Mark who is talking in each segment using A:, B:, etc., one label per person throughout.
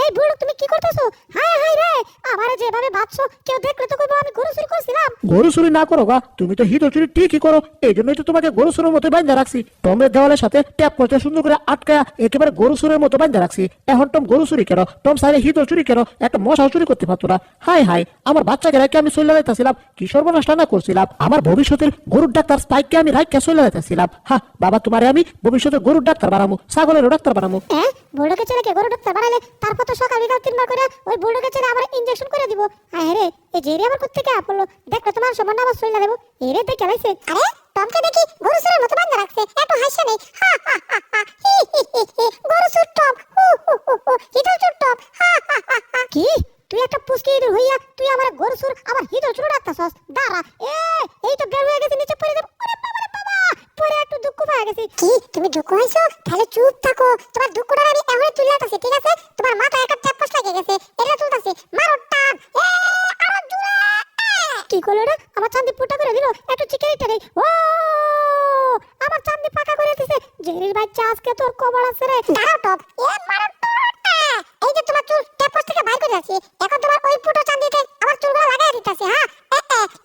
A: এই বুড়ো তুমি কি করতেছো? হায় হায় রে, আমারে যেভাবে বাঁচছো কেউ দেখলে তো কইবো আমি গরু চুরি করছিলাম।
B: গরু চুরি না করো গা, তুমি তো হিতো চুরি ঠিকই করো, এই জন্যই তো তোমাকে গরু চুরের মতো বাঁধা রাখছি। টমের দেওয়ালের সাথে ট্যাপ করতে সুন্দর করে আটকা একেবারে গরু চুরের মতো বাঁধা রাখছি। এখন টম গরু চুরি কেন? টম সাইলে হিতো চুরি কেন? একটা মশাও চুরি করতে পারতো না। হাই হাই, আমার বাচ্চাকে রাখে আমি চলে যাইতেছিলাম, কি সর্বনাশ না করছিলাম। আমার ভবিষ্যতের গরুর ডাক্তার স্পাইককে আমি রাখকে চলে যাইতেছিলাম। হ্যাঁ বাবা, তোমারে আমি ভবিষ্যতে গরুর ডাক্তার বানামু, ছাগলেরও ডাক্তার বানামু।
A: হ্যাঁ, বুড়োকে ছেলেকে গরু ডাক্তার বানালে তারপর তো সকাল বিকাল 3 বার করে ওই বুড়োকে ছেলে আবার ইনজেকশন করে দিব। হায় রে, এই জেরি আবার কোত্থেকে আপলো? দেখলে তোমার সমান আবার চলে দেবো। এরে দেখে লাইছে। আরে টমকে দেখি গরু চুরের মতো বাঁধা রাখছে, এত হাসি নেই। হা হা হা হা, হি হি হি হি, গরু চুর টম, হু হু হু হু, হিদল চুর টম, হা হা হা হা। কি তুই একটা পুষ্কি ইঁদুর হইয়া তুই আমার গরু চুর আমার হিদল চুর ডাকতাছস? দাঁড়া, এই তো বের হয়ে গেছে, নিচে পড়ে যাবো। ওরে বাবা রে বাবা, পরে একটু দুঃখ পাওয়া গেছে। কি তুমি দুঃখ হইছো? তাহলে চুপ থাকো, তোমার দুঃখটা আমি এখনই তুললাতাছি, ঠিক আছে? তোমার মাথায় একটা চাপ্পাস লেগে গেছে, এটা তুলতাছি, মারো টান। আরো জোরে। কি করলো রে? আমার চাঁদি পুটা করে দিল, একটু চিকেরিটা নেই। ও আমার চাঁদি পাকা করে দিছে। জেরির বাচ্চা, আজকে তোর কবর আছে রে। দাঁড়াও টপ, মারো টান। এই যে তোমার চুল চাপ্পাস থেকে বাইর করে আছি, এখন তোমার ওই পুটো চাঁদিতে আমার চুলগুলো লাগাই দিতেছি। হ্যাঁ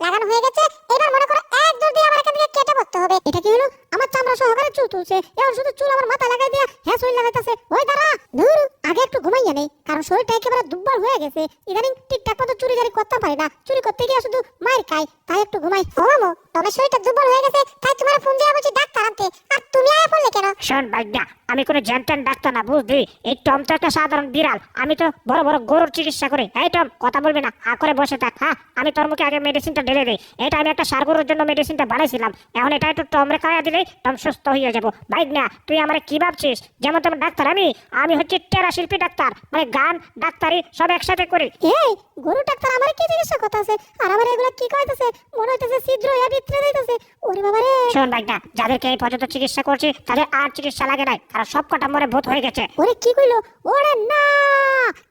A: লাগানো হয়ে গেছে, এবার মনে করো এক দূর দিয়ে আমার এখান থেকে কেটে পড়তে হবে। এটা কি হলো? আমার চামড়া সহকারে চুল তুলছে, এখন শুধু চুল আমার মাথা লাগাই দিয়া হ্যাঁ চুল লাগাইতেছে। ওই দাঁড়া, ধুর, আগে একটু ঘুমাইয়া নেই, কারণ শরীরটা একেবারে দুর্বল হয়ে গেছে। ইদানিং ঠিকঠাক মতো চুরি জারি করতে পারি না, চুরি করতে গিয়ে শুধু মার খাই, তাই একটু ঘুমাই। ও মামু, তোমার শরীরটা দুর্বল হয়ে গেছে, তাই তোমার ফোন দিয়ে বলছি ডাক্তার আনতে, আর তুমি আয়া পড়লে কেন?
C: শোন ভাইয়া, আমি কোনো জ্যানত্যান ডাক্তার না, বুঝলি? এই টম তো একটা সাধারণ বিড়াল, আমি তো বড় বড় গরুর চিকিৎসা করি। এই টম, কথা বলবি না, হা করে বসে থাক। হ্যাঁ, আমি তোর মুখে আগে মেডিসিনটা ঢেলে দিই। এটা আমি একটা সার গরুর জন্য মেডিসিনটা বানাইছিলাম, এখন এটা একটু টমরে খাওয়া দিলেই টম সুস্থ হয়ে যাবো। ভাই না, তুই আমার কি ভাবছিস যেমন তেমন ডাক্তার? আমি হচ্ছে টেরা শিল্পী ডাক্তার, মানে গান ডাক্তারি সব একসাথে করি।
A: এই গরু ডাক্তার আমার কি চিকিৎসা কথা আছে, আর আমার এগুলা কি কইতাছে? মনে হইতাছে ছিদ্র হইয়া ভিতরে যাইতাছে। ওরে বাবা রে।
C: শোন ভাই না, যাদেরকে এই পর্যন্ত চিকিৎসা করছি তাদের আর চিকিৎসা লাগে নাই, কারণ সব কটা মরে ভূত হয়ে গেছে।
A: ওরে কি কইলো? ওরে না,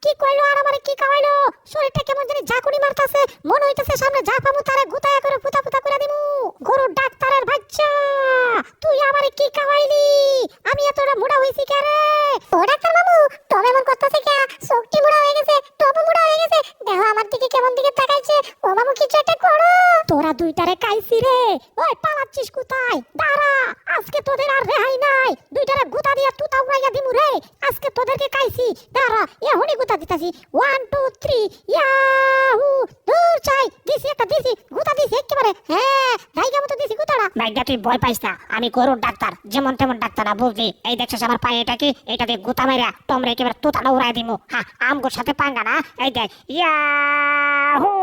A: কি কইলো? আর আমারে কি খাওয়াইলো? শরীরটা কেমন জানি ঝাঁকুনি মারতাছে, মনে হইতাছে সামনে যা পাবো তারে গুতায়া করে ফুটা ফুটা করে দিমু। গরু ডাক্তারের বাচ্চা, তুই আমারে কি খাওয়াইলি? আমি এতটা মুড়া হইছি কে রে? ও ডাক্তার বাবু, টম এমন করতেছে কে? শক্তি মুড়া হয়ে গেছে, টপ মুড়া হয়ে গেছে, দেখো আমার দিকে কেমন দিকে তাকাইছে। ও বাবু কিছু একটা করো। তোরা দুইটারে কাইছি রে। ওই পালাচ্ছিস কোথায়? দাঁড়া, আজকে তোদের আর রেহাই নাই। দুইটারে গুতা দিয়া তুতা উড়াইয়া দিমু রে। আজকে তোদেরকে কাইছি, দাঁড়া, এখনই গুতা দিতাছি। 1 2 3 ইয়াহু। দূর চাই, দিছি একটা, দিছি গুতা দিছি একেবারে। হ্যাঁ, জায়গা মতো দিছি গুতাটা।
C: ভাইয়া তুই ভয় পাইস না, আমি গরুর ডাক্তার, যেমন তেমন ডাক্তার না, বুঝলি? এই দেখছিস আমার পায়ে এটা কি? এটা দিয়ে গুতা মেরা টমরে একেবারে তুতাটা উড়াই দিমু। হ্যাঁ, আমগোর সাথে পাঙ্গা না। এই দেখ, ইয়াহু,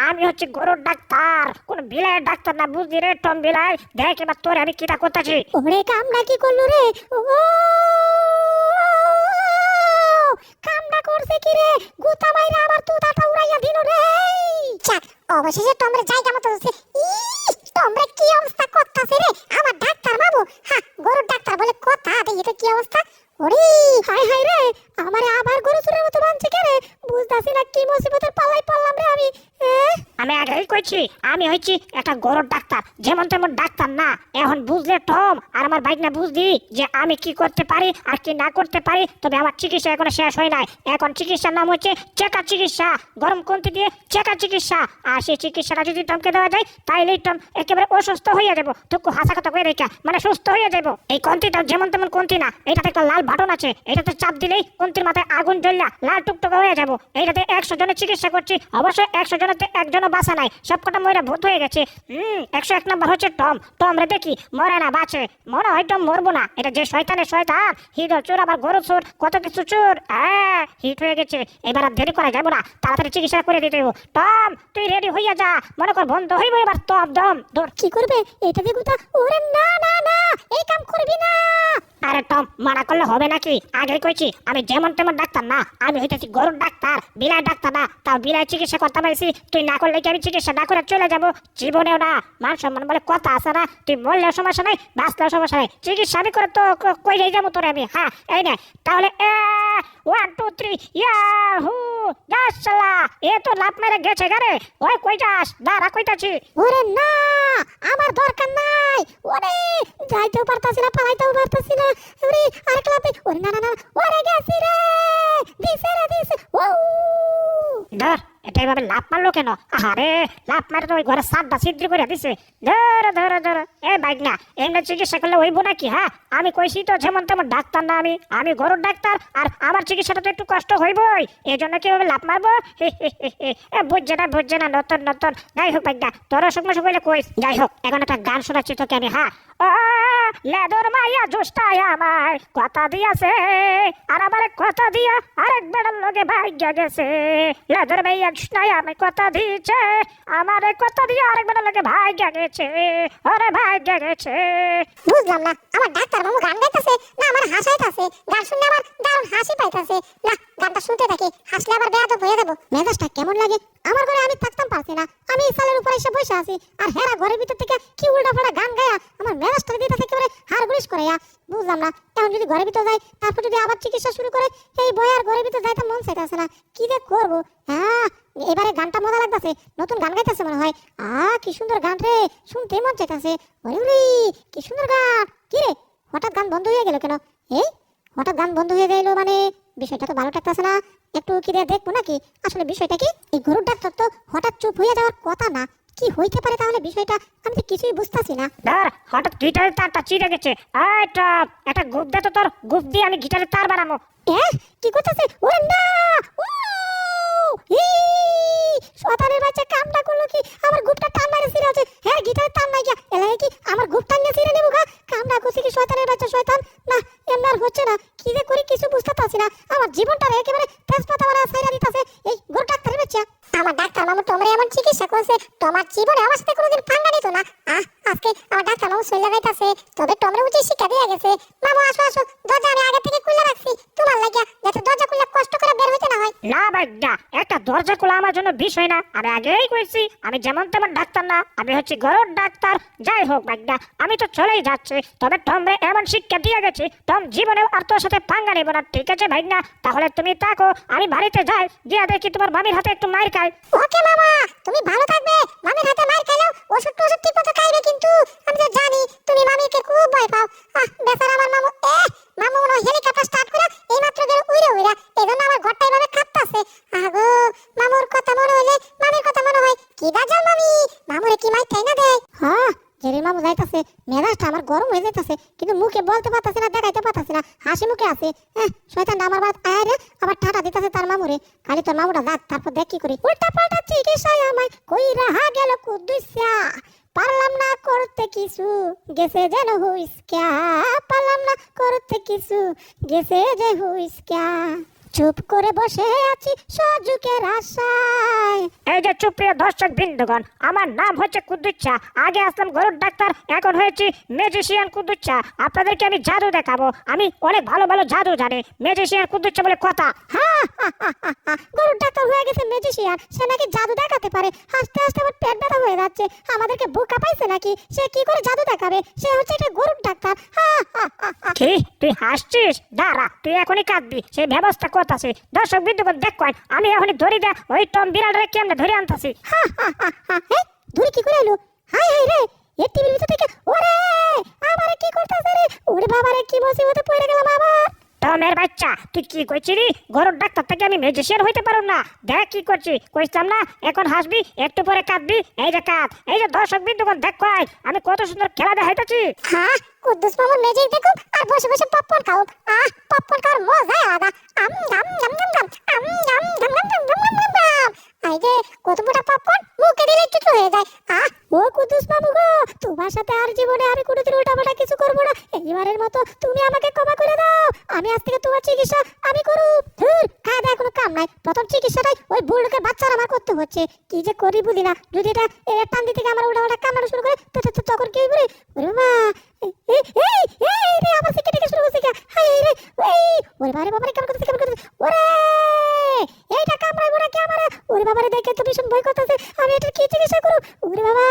C: আমি হচ্ছে গরুর ডাক্তার, কোন বিলাইয়ের ডাক্তার না, বুঝলি রে টম বিলাই? দেখ এবার তোরে আমি কিটা করতেছি।
A: ওরে কামড়া কি করলো রে? ও কামড়া করছে কি রে? গুতা মাইরা আমার তুতাটা উড়াইয়া দিল রে। চাক, অবশেষে টমরে জায়গা মতো দিছে। টমরে কি অবস্থা করতাছে রে আমার ডাক্তার বাবু? হ্যাঁ, গরুর ডাক্তার বলে কথা, দেখি তো কি অবস্থা। ওরে হাই হাই রে, আমারে আবার গরু চুরের মতো বানছে কে রে? বুঝতাছি না কি মুসিবতের পাল্লাই পড়লাম রে আমি।
C: আমি আগেই কইছি আমি হচ্ছি একটা গরুর ডাক্তার, যেমন তেমন ডাক্তার না। এখন বুঝলে টম আর আমার বাইক না, বুঝলি যে আমি কি করতে পারি আর কি না করতে পারি? তবে আমার চিকিৎসা এখনো শেষ হয় নাই। এখন চিকিৎসার নাম হচ্ছে চেকা চিকিৎসা, গরম কন্তি দিয়ে চেকা চিকিৎসা। আর সেই চিকিৎসাটা যদি টমকে দেওয়া যায় তাইলেই টম একেবারে অসুস্থ হয়ে যাবো। টুকু হাসা কথা করে রেখা, মানে সুস্থ হয়ে যাবো। এই কন্তিটা যেমন তেমন কন্তি না, এটাতে একটা লাল বাটন আছে, এটাতে চাপ দিলেই কন্তির মাথায় আগুন জ্বললা লাল টুকটুকে হয়ে যাবো। এইটাতে 100 জনের চিকিৎসা করছি, অবশ্যই 100 জনেতে একজনও বাঁচা নাই, সবকটা ময়রা ভূত হয়ে গেছে। 101 নম্বর হচ্ছে টম। টম রে দেখি মরে না বাঁচে, মনে হয় টম মরবো না। এটা যে শয়তানের শয়তান, হিদল চোর আবার গরু চোর, কত কিছু চোর। হ্যাঁ, হিট হয়ে গেছে, এবার আর দেরি করা যাবো না, তাড়াতাড়ি চিকিৎসা করে দিতে হবে। টম তুই রেডি হইয়া যা, মনে কর বন্ধ হইব এবার টপ দম দূর।
A: কি করবে এটা দিয়ে গুতা? ওরে না না না, এই কাম করবি না।
C: আরে টম, মানা করলে হবে নাকি? আগে কইছি আমি যেমন তেমন ডাক্তার না, আমি হইতেছি গরুর ডাক্তার, বিলাই ডাক্তার না। তাও বিলাই চিকিৎসা করতে পারছি, তুই না করলে কি আমি চিকিৎসা না করে চলে যাবো? জীবনেও না। মান সম্মান বলে কথা আছে না, তুই মরলেও সমস্যা নাই, বাঁচলেও সমস্যা নাই, চিকিৎসা আমি করে তো কই যাবো তোরে আমি। হ্যাঁ, এই নে তাহলে 1 2 3 ইয়াহু। যাস শালা, এ তো লাভ মেরে গেছে গারে। ওই কই যাস? দাঁড়া কইতাছি।
A: ওরে না, আমার দরকার নাই। ওরে যাইতেও পারতাছি না, পালাইতেও পারতাছি না। ওরে আরেক লাভ। ওরে না না না, ওরে গেছি রে। দিছে রে দিছে ও
C: ধর এটা এভাবে লাভ মারলো কেন? আরে লাভ মারে তো ওই ঘরে সাতটা ছিদ্র করে দিছে। ধর ধর ধর এ বাইক না এমনি চিকিৎসা করলে হইব নাকি? হ্যাঁ আমি কইছি তো যেমন তেমন ডাক্তার না, আমি গরুর ডাক্তার, আর আমার চিকিৎসাটা তো একটু কষ্ট হইবই, এই জন্য কিভাবে লাভ মারবো? বুঝছে না নতুন নতুন। যাই হোক বাইক না তোর অসুখ মসুখ হইলে কইস। যাই হোক এখন একটা গান শোনাচ্ছি তোকে আমি। হ্যাঁ ও লেদর মাইয়া জোস্তায় আমার কথা দিয়াছে, আর আমার কথা দিয়া আরেক বেড়ার লগে ভাগ্য গেছে। লেদর মাইয়া জোস্তায় আমি কথা দিয়েছে, আমার কথা দিয়া আরেক বেড়ার লগে ভাগ্য গেছে, আরে ভাগ্য গেছে।
A: বুঝলাম না আমার ডাক্তার মামু গান গাইতাছে না আমার হাসাইতাছে? গান শুনলে আমার দারুণ হাসি পাইতাছে। না গানটা শুনতে থাকি, হাসলে আবার বেয়াদব হয়ে যাবো। মেজাজটা কেমন লাগে আমার ঘরে, আমি থাকতাম পারছি না। আমি সালের উপরে এসে বসে আছি আর হেরা ঘরের ভিতর থেকে কি উল্টা ফাটা গান গায়া আমার মেজাজটা দিতে একেবারে হাড়গুড়িস করে। বুঝলাম না এখন যদি ঘরের ভিতর যাই তারপর যদি আবার চিকিৎসা শুরু করে, এই বই আর ঘরের ভিতর যাইতে মন চাইতেছে না। কি যে করবো? হ্যাঁ এবারে গানটা মজা লাগতেছে, নতুন গান গাইতেছে মনে হয়। কি সুন্দর গান রে, শুনতে মন চাইতেছে। ওরে কি সুন্দর গান। কি রে হঠাৎ গান বন্ধ হয়ে গেল কেন? এই হঠাৎ গান বন্ধ হয়ে গেল মানে বিষয়টা তো ভালো লাগতেছে না। একটু কি দিয়ে দেখবো নাকি আসলে বিষয়টা কি? এই গরুর ডাক্তার তো হঠাৎ চুপ হয়ে যাওয়ার কথা না, কি হইতে পারে তাহলে বিষয়টা? আমি তো কিছুই বুঝতাছি না।
C: ধর হঠাৎ গিটারের তারটা চিড়ে গেছে। এইটা একটা গুপ দে তো, তোর গুপ দিয়ে আমি গিটারের তার বানাবো।
A: কি করতেছে? ওরে না ও শয়তানের বাচ্চা কামটা করলো কি? আমার গুপটা টান মারে ছিঁড়ে আছে। হ্যাঁ গিটারের টান নাই গিয়া এলাই কি আমার গুপ টান নিয়ে ছিঁড়ে নেবো গা? কামটা করছে কি শয়তানের বাচ্চা শয়তান? না এমন আর হচ্ছে না, কি যে করি কিছু বুঝতে পারছি না। আমার জীবনটা একেবারে তেজপাতা মারা ছাইরা দিতেছে এই গরু ডাক্তারের বাচ্চা। আমার ডাক্তার মামু তোমরা এমন চিকিৎসা করছে, তোমার জীবনে আমার সাথে কোনোদিন পাঙ্গা নিত না। আজকে আমার ডাক্তার মামু সইলা যাইতাছে, তবে তোমরা উচিত শিক্ষা দিয়ে গেছে। মামু আসো আসো, দরজা আমি আগে থেকে খুলে রাখছি তোমার লাগিয়া, যাতে দরজা খুলে কষ্ট করে বের হইতে না হয়।
C: না ভাইডা একটা দরজা খোলা আমার জন্য বিষয় না, আমি আগেই কইছি আমি যেমন তেমন ডাক্তার না, আমি হচ্ছি গরুর ডাক্তার। যাই হোক ভাইডা আমি তো চলেই যাচ্ছি, তবে তোমরা এমন শিক্ষা দিয়ে গেছি তোম জীবনে আর তোর সাথে পাঙ্গা নেব না, ঠিক আছে ভাইডা? তাহলে তুমি থাকো, আমি বাড়িতে যাই, গিয়ে দেখি তোমার মামির হাতে একটু মার খাই।
A: ওকে মামা তুমি ভালো থাকবে, মামির হাতে মার খেলেও ওষুধ টষুধ ঠিক মতো খাইবে কিন্তু। আমি তো জানি তুমি মামিকে খুব ভয় পাও। বেচারা আমার মামু মামু মনে হেলিকপ্টার স্টার্ট করে এই মাত্র গেল উইরা উইরা, এজন্য আমার ঘরটা এভাবে কাঁপতাছে। আগো মামুর কথা মনে হইলে মামির কথা মনে হয় কি দাজাল মামি মামুরে কি মাই তাই না দেয়। হ্যাঁ জেরির মামু যাইতাছে, মেজাজটা আমার গরম হয়ে যাইতাছে, কিন্তু মুখে বলতে পারতাছি না, দেখাইতে পারতাছি না, হাসি মুখে আছে। শয়তানটা আমার বাদ আয় আবার ঠাটা দিতেছে তার মামুরে। খালি তোর মামুটা যাক, তারপর দেখ কি করি। উল্টা পাল্টা চিকিৎসায় আমায় কই রাহা গেল কুদ্দুসা, পারলাম না করতে কিছু গেছে যেন হুইস্কা, পারলাম না করতে কিছু গেছে যে হুইস্কা, চুপ করে বসে আছি সুযোগের আশায়।
C: এই যে সুপ্রিয় দর্শক বৃন্দগণ, আমার নাম হচ্ছে কুদ্দুচ্চা, আগে আসলাম গরুর ডাক্তার, এখন হয়েছি ম্যাজিশিয়ান কুদ্দুচ্চা। আপনাদেরকে আমি জাদু দেখাবো, আমি অনেক ভালো ভালো জাদু জানি, ম্যাজিশিয়ান কুদ্দুচ্চা বলে কথা।
A: গরুর ডাক্তার হয়ে গেছে ম্যাজিশিয়ান, সে নাকি জাদু দেখাতে পারে। হাসতে হাসতে আমার পেট ব্যথা হয়ে যাচ্ছে, আমাদেরকে বোকা পাইছে নাকি? সে কি করে জাদু দেখাবে? সে হচ্ছে একটা গরুর ডাক্তার।
C: কি তুই হাসছিস? দাঁড়া তুই এখনই কাঁদবি, সেই ব্যবস্থা করতাছি। দর্শক বৃন্দগণ দেখবেন আমি এখনই ধরি দে ওই টম বিড়ালরে কেমনে ধরে আনতাছি।
A: ধরে কি করে এলো? হাই হাই রে, এই টিভির ভিতর থেকে ওরে আমারে কি করতেছে রে? ওরে বাবা রে, কি মুসিবতে পড়ে গেলাম আবার।
C: টমের বাচ্চা তুই কি কইছিলি? গরুর ডাক্তার থেকে আমি ম্যাজিশিয়ান হইতে পারো না? দেখ কি করছি, কইতাম না এখন হাসবি একটু পরে কাঁদবি। এই যে কাঁদ, এই যে দর্শক বৃন্দগণ দেখ আমি কত সুন্দর খেলা দেখাইতেছি।
A: কুদ্দুস মামুর ম্যাজিক দেখুন আর বসে বসে পপকর্ন খাও। পপকর্ন খাওয়ার মজাই আলাদা। জাম জাম জাম জাম জাম জাম জাম জাম জাম জাম জাম। এই যে কত মোটা পপকর্ন মুখে দিলে চুচু হয়ে যায়। ও কুদ্দুস মামু গো, তোমার সাথে আর জীবনে আমি কোনোদিন উল্টাপাল্টা কিছু করবো না। এইবারের মতো তুমি আমাকে ক্ষমা করে দাও। আমি আজ থেকে তোমার চিকিৎসা আমি করব। খাওয়া দাওয়া কোনো কাম নাই, প্রথম চিকিৎসাটাই ওই বুড়োকে বাচ্চার আমার করতে হচ্ছে। কি যে করি বুঝি না, যদি এটা টান দিতে গিয়ে আমার উল্টাপাল্টা কামড়ানো শুরু করে তখন কি বলি? ওরে মা আমার থেকে থেকে শুরু করছে। হাই রে ওরে বারে বাবারে কেমন করতেছে কেমন করতেছে। ওরে এইটা কামড়াইবো নাকি আমারে? ওরে বাবারে দেখে তো ভীষণ ভয় করতেছে, আমি এটা কি চিকিৎসা করব? ওরে বাবা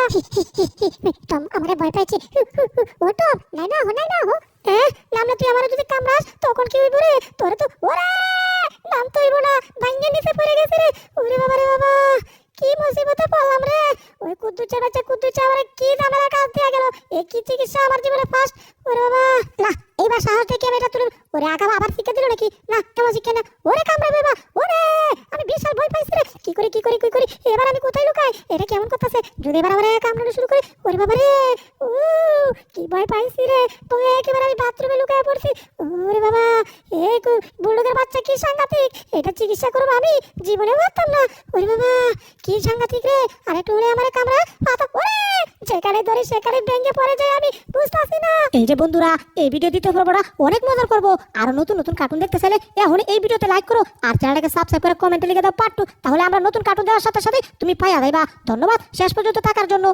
A: টম আমারে ভয় পাইছে। ও টম নাই না হো নামলে তুই আমারে যদি কামড়াস তখন কি হইব রে? তোরে তো ওরে নাম তো হইব না, ভাঙ্গে নিচে পড়ে গেছে রে। ওরে বাবা রে বাবা, কি মুসিবতে পড়লাম রে। ওই কুদ্দুচ্চা আমারে কি ঝামেলা কাজ দিয়া গেল। এই কি চিকিৎসা আমার জীবনে ফার্স্ট। ওরে বাবা না এইবার সাহস দেখি আমি এটা তুলুন। ওরে আগাম আবার শিখে দিল নাকি? না কেমন শিখে না। ওরে কামড়া বাবা, ওরে আমি বিশাল ভয় পাইছি রে। কি করি এবার আমি কোথায় লুকাই? এটা কেমন করতেছে? যদি এবার আমার কামড়ানো শুরু করে, ওরে বাবা রে, ও কি ভয় পাইছি রে। তো একেবারে আমি বাথরুমে লুকায় পড়ছি। ওরে বাবা, এই বুলডগের বাচ্চা কি সাংঘাতিক। এটা চিকিৎসা করবো আমি জীবনে ভাবতাম না। ওরে বাবা কি সাংঘাতিক রে। আরে টুলে আমার কামড়া পাতা, ওরে যেখানে ধরে সেখানে ভেঙে পড়ে যায়, আমি বুঝতেছি না। এই যে বন্ধুরা, এই ভিডিও দিতে পারবো না, অনেক মজার করবো। আরো নতুন নতুন কার্টুন দেখতে চাইলে এখন এই ভিডিওতে লাইক করো আর চ্যানেলটাকে সাবস্ক্রাইব করে কমেন্টে লিখে দাও পার্ট 2। তাহলে আমরা নতুন কার্টুন দেওয়ার সাথে সাথে তুমি পাইয়া যাইবা। ধন্যবাদ শেষ পর্যন্ত থাকার জন্য।